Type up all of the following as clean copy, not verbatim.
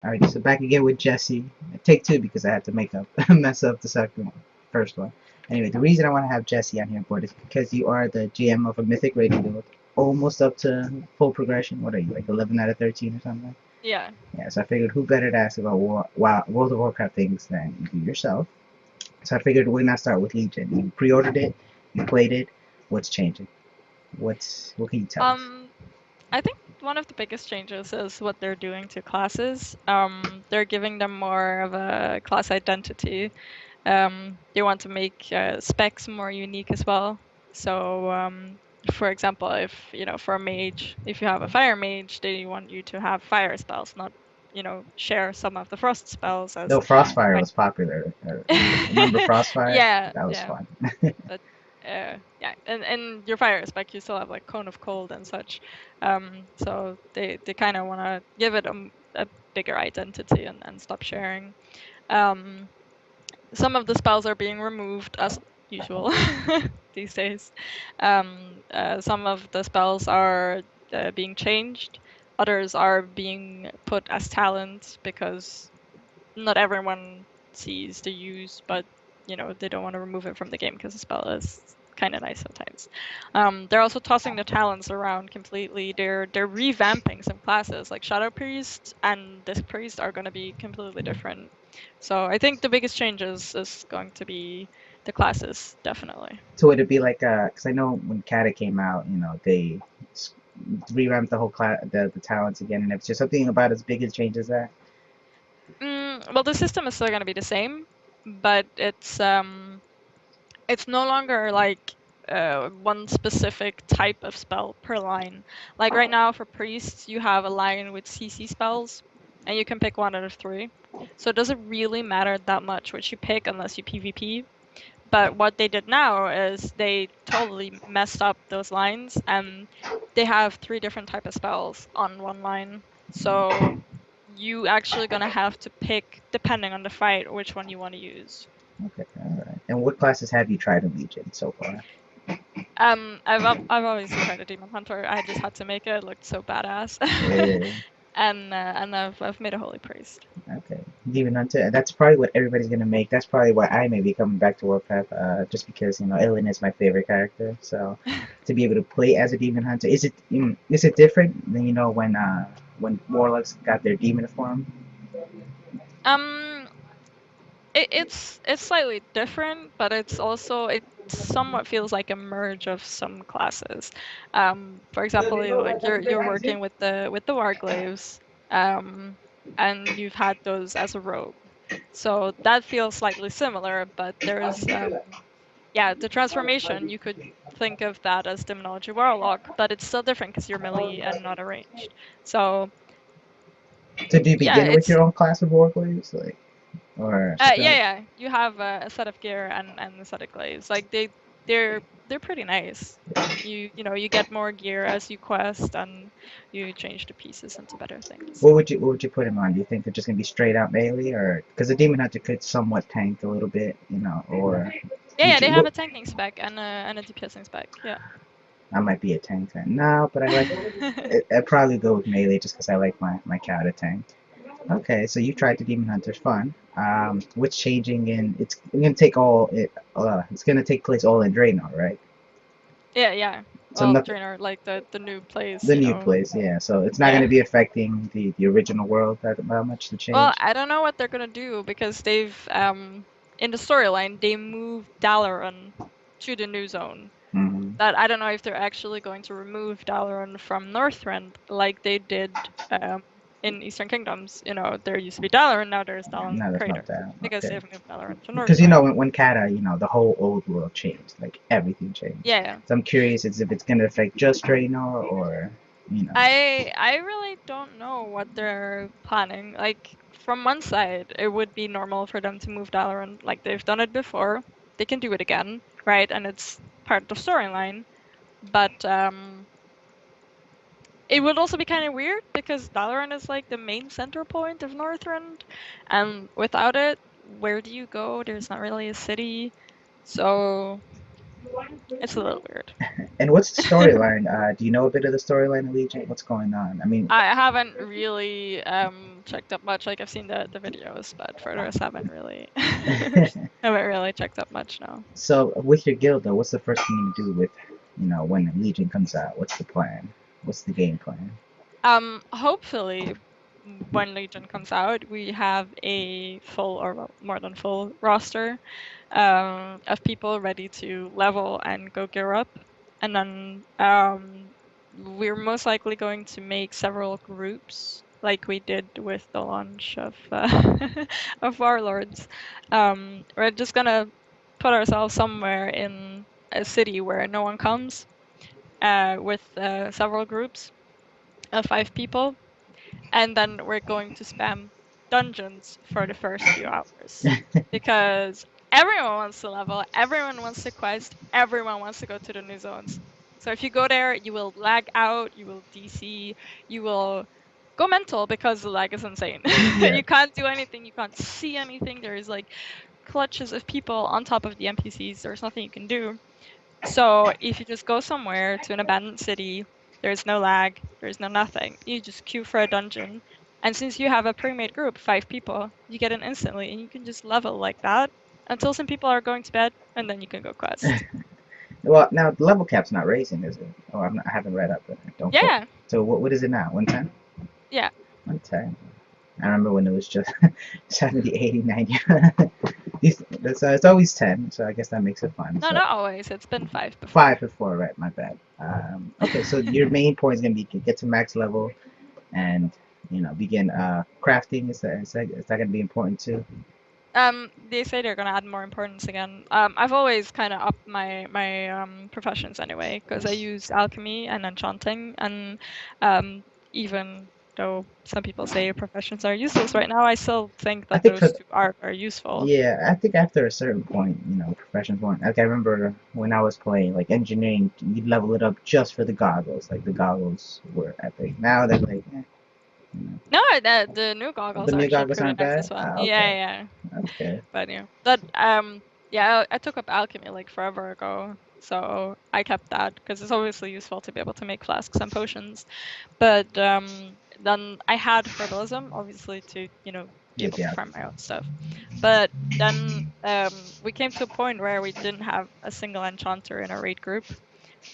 Alright, so back again with Jesse. Take two because I had to make up mess up the second one, first one. Anyway, the reason I want to have Jesse on here board is because you are the GM of a Mythic Rating Guild, almost up to full progression. What are you, like 11 out of 13 or something? Yeah. Yeah, so I figured who better to ask about World of Warcraft things than you yourself. So I figured why not start with Legion? You pre-ordered it, you played it. What's changing? What can you tell us? I think one of the biggest changes is what they're doing to classes. They're giving them more of a class identity. They want to make specs more unique as well. So, for example, if for a mage, if you have a fire mage, they want you to have fire spells, not share some of the frost spells as No, Frostfire like was popular. Remember Frostfire? yeah, That was yeah. fun. But yeah, and your fire spec, you still have like cone of cold and such. So they kind of want to give it a bigger identity and stop sharing. Um, some of the spells are being removed as usual these days. Some of the spells are being changed. Others are being put as talent because not everyone sees the use, but they don't want to remove it from the game because the spell is kind of nice sometimes. They're also tossing the talents around completely. They're revamping some classes like Shadow Priest and Disc Priest are going to be completely different. So I think the biggest changes is going to be the classes, definitely. So would it be like, because I know when Kata came out, they revamped the whole the talents again, and it's just something about as big as change as that. Well, the system is still going to be the same, but it's no longer like one specific type of spell per line. Like right now for priests, you have a line with CC spells, and you can pick one out of three. So it doesn't really matter that much which you pick unless you PvP. But what they did now is they totally messed up those lines, and they have three different type of spells on one line. So you actually gonna have to pick, depending on the fight, which one you want to use. Okay, all right. And what classes have you tried in Legion so far? I've obviously tried a demon hunter. I just had to make it. It looked so badass. Yeah. And I've made a holy priest. Okay, Demon Hunter. That's probably what everybody's gonna make. That's probably why I may be coming back to Warcraft. Just because Illidan is my favorite character. So to be able to play as a Demon Hunter, is it different than when Warlocks got their demon form? Um, it's slightly different, but it somewhat feels like a merge of some classes. For example, you're working with the Warglaves, and you've had those as a rogue. So that feels slightly similar, but there's yeah, the transformation, you could think of that as Demonology Warlock, but it's still different because you're melee and not arranged. So So do you yeah, begin with your own class of Warglaves, like, or still? yeah. You have a set of gear and a set of glaives. Like they're pretty nice. You get more gear as you quest and you change the pieces into better things. What would you put him on? Do you think they're just gonna be straight out melee, or because the Demon Hunter could somewhat tank a little bit, or Yeah, they have a tanking spec and a DPSing spec. Yeah. I might be a tank fan. No, but I like I'd probably go with melee just because I like my cow to tank. Okay, so you tried the Demon Hunter, fun. What's changing in? It's gonna take all it. It's gonna take place all in Draenor, right? Yeah. So Well, nothing. trainer like the new place, The new place, yeah. So it's not gonna Yeah. be affecting the original world that much. The Well, change. I don't know what they're gonna do because they've in the storyline they moved Dalaran to the new zone. Hmm. That I don't know if they're actually going to remove Dalaran from Northrend like they did in Eastern Kingdoms. There used to be Dalaran, now there's Dalaran No, there's no Crater doubt. because Okay. they've moved Dalaran to Because Northrend. when Kata, the whole old world changed, like everything changed. Yeah. So I'm curious as if it's gonna affect just Draenor or, you know. I really don't know what they're planning. Like from one side, it would be normal for them to move Dalaran like they've done it before. They can do it again, right? And it's part of the storyline. But it would also be kind of weird because Dalaran is like the main center point of Northrend, and without it, where do you go? There's not really a city, so it's a little weird. And what's the storyline? Do you know a bit of the storyline of Legion? What's going on? I mean, I haven't really checked up much. Like I've seen the videos, but for the rest, haven't really checked up much. No. So with your guild though, what's the first thing you do with, when Legion comes out? What's the plan? What's the game plan? Hopefully, when Legion comes out, we have a full or well, more than full roster of people ready to level and go gear up. And then we're most likely going to make several groups, like we did with the launch of of Warlords. We're just gonna put ourselves somewhere in a city where no one comes, with several groups of 5 people, and then we're going to spam dungeons for the first few hours because everyone wants to level, everyone wants to quest, everyone wants to go to the new zones. So if you go there, you will lag out, you will DC, you will go mental because the lag is insane. Yeah. You can't do anything, you can't see anything. There is like clutches of people on top of the NPCs. There's nothing you can do. So if you just go somewhere to an abandoned city, there's no lag, there's no nothing. You just queue for a dungeon. And since you have a pre-made group, 5 people, you get in instantly and you can just level like that until some people are going to bed and then you can go quest. Well, now the level cap's not raising, is it? Oh, I haven't read up. Don't quote. Yeah, So what is it now? 110? yeah. 110. I remember when it was just 70, 80, 90. It's always 10, so I guess that makes it fun. No, So not always. It's been 5 before. 5 before, right? My bad. Okay, so your main point is gonna be to get to max level and begin crafting. Is that gonna be important too? They say they're gonna add more importance again. I've always kind of upped my professions anyway, because I use alchemy and enchanting, and even though some people say professions are useless right now, I still think I that think those for two are very useful. Yeah, I think after a certain point, professions weren't. Like I remember when I was playing, like engineering, you'd level it up just for the goggles. Like the goggles were epic. Now they're like, you know. No, the new goggles The are new actually goggles pretty aren't nice bad. as well. Ah, Yeah, okay, yeah. that's good. But yeah, but yeah, I took up alchemy like forever ago, so I kept that because it's obviously useful to be able to make flasks and potions. But then I had herbalism, obviously, to be Yeah, able to yeah. farm my own stuff. But then we came to a point where we didn't have a single enchanter in our raid group.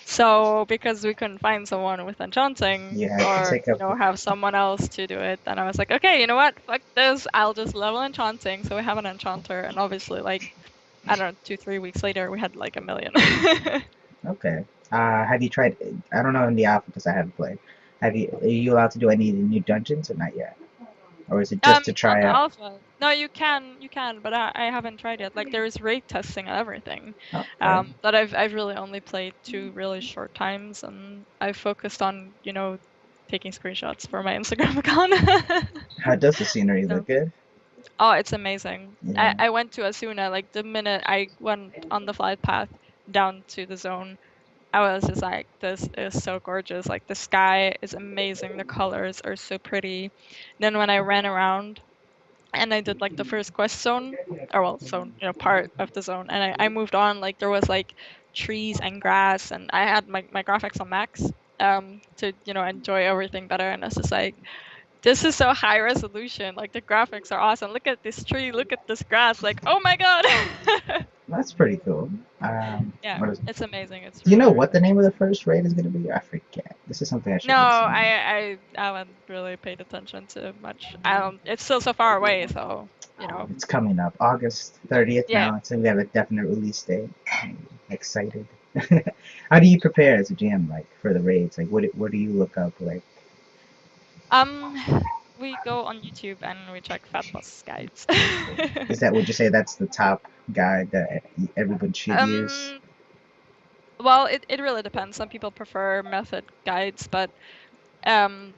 So because we couldn't find someone with enchanting You had to or take up. have someone else to do it, then I was like, okay, you know what? Fuck this. I'll just level enchanting. So we have an enchanter, and obviously, like, I don't know, 2-3 weeks later, we had like 1 million. Okay. Have you tried? I don't know in the alpha because I haven't played. Are you allowed to do any of the new dungeons or not yet? Or is it just to On try the out? alpha. No, you can, but I haven't tried yet. Like there is raid testing and everything. Okay. But I've really only played 2 really short times, and I've focused on taking screenshots for my Instagram account. How does the scenery So, look good? oh, it's amazing. I Yeah. I went to Asuna like the minute I went on the flight path down to the zone. I was just like, this is so gorgeous. Like the sky is amazing. The colors are so pretty. Then when I ran around and I did like the first quest zone, or well, zone, part of the zone, and I moved on. Like there was like trees and grass, and I had my graphics on max, to enjoy everything better. And it's just like, this is so high resolution. Like the graphics are awesome. Look at this tree. Look at this grass. Like, oh my god. That's pretty cool. Yeah, What is? it's amazing. It's Do you really, know really what the good. name of the first raid is going to be? I forget. This is something I should No, have seen. I haven't really paid attention to much. I don't. It's still so far away, so It's coming up August 30th yeah. now, so we have a definite release date. I'm excited. How do you prepare as a GM, like for the raids? Like, what do you look up? Like, Um, we go on YouTube and we check fat boss guides. would you say that's the top guide that everyone should use? Um, well, it really depends. Some people prefer method guides, but um,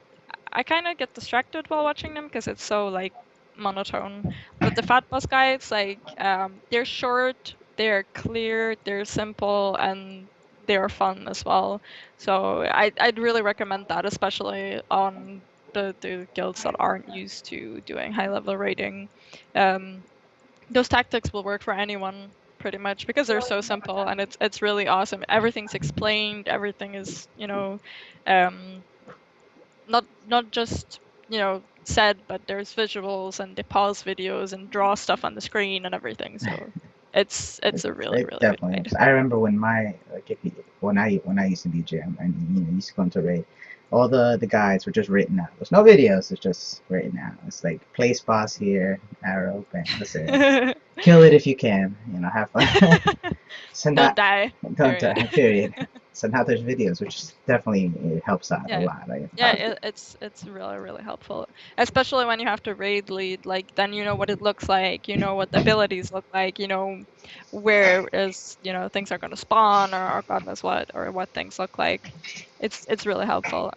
I kind of get distracted while watching them because it's so like monotone. But the fat boss guides, like, they're short, they're clear, they're simple, and they're fun as well. So I'd really recommend that, especially on the guilds that aren't used to doing high level raiding. Um, those tactics will work for anyone pretty much because they're so simple, and it's really awesome. Everything's explained, everything is um not just said, but there's visuals and they pause videos and draw stuff on the screen and everything. So it's a really, It really good definitely guide. helps. I remember when my like if you, when I used to be gym and used to go into raid, all the guides were just written out. There's no videos. It's just written out. It's like place boss here, arrow, bam. That's it. Kill it if you can. Have fun. So now, Don't die. don't Period. die. Period. So now there's videos, which definitely it helps out a Yeah. lot. Like, Yeah, it's really, really helpful, especially when you have to raid lead. Like then you know what it looks like, you know what the abilities look like, you know where is things are going to spawn or God knows what or what things look like. It's really helpful.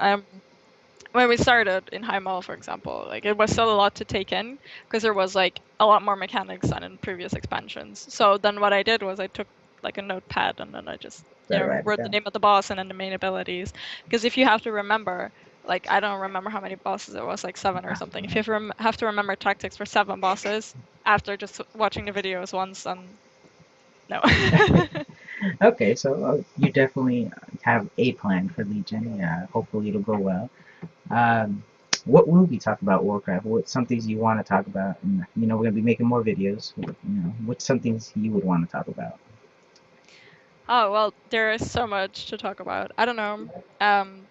When we started in High Mall, for example, like it was still a lot to take in because there was like a lot more mechanics than in previous expansions. So then what I did was I took like a notepad and then I just, better write it wrote the down. name of the boss and then the main abilities. Because if you have to remember, like I don't remember how many bosses it was, like 7 or something. If you have to remember tactics for 7 bosses after just watching the videos once, then no. Okay, so you definitely have a plan for Legion. Yeah, hopefully it'll go well. Um, what will we talk about Warcraft? What some things you want to talk about? And we're gonna be making more videos. What's some things you would want to talk about? Oh, well, there is so much to talk about. I don't know. Um,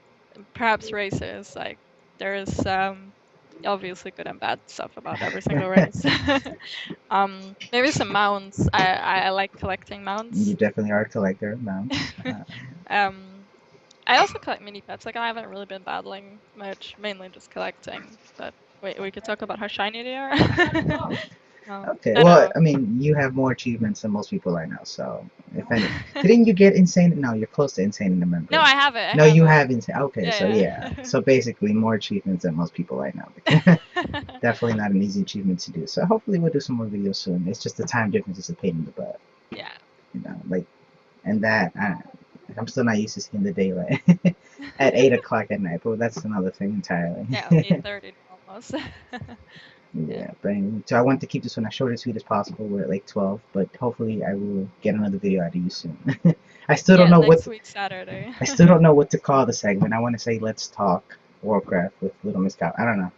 Perhaps races. Like there is obviously good and bad stuff about every single race. Maybe some mounts. I like collecting You mounts. definitely are a collector of mounts. Um, I also collect mini pets. Like I haven't really been battling much, mainly just collecting. But wait, we could talk about how shiny they are. Okay, I well, know. I mean, you have more achievements than most people I know. So, if any, didn't you get insane? No, you're close to insane in the No, member. I have it. I No, have you it. have insane. Okay, so Yeah, yeah, so basically more achievements than most people I know. yeah. Definitely not an easy achievement to do. So hopefully we'll do some more videos soon. It's just the time difference is a pain in the butt. Yeah. Like, and that I'm still not used to seeing the daylight at 8 o'clock at night, but that's another thing entirely. Yeah, 8:30 almost. Yeah. Yeah, but anyway, so I want to keep this one as short and sweet as possible. We're at like 12, but hopefully I will get another video out of you soon. I still don't Yeah, know next week Saturday. I still don't know what to call the segment. I want to say let's talk Warcraft with Little Miss Cow. I don't know.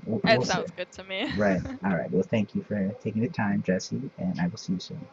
We'll It see. sounds good to me. Right. All right. Well, thank you for taking the time, Jesse, and I will see you soon.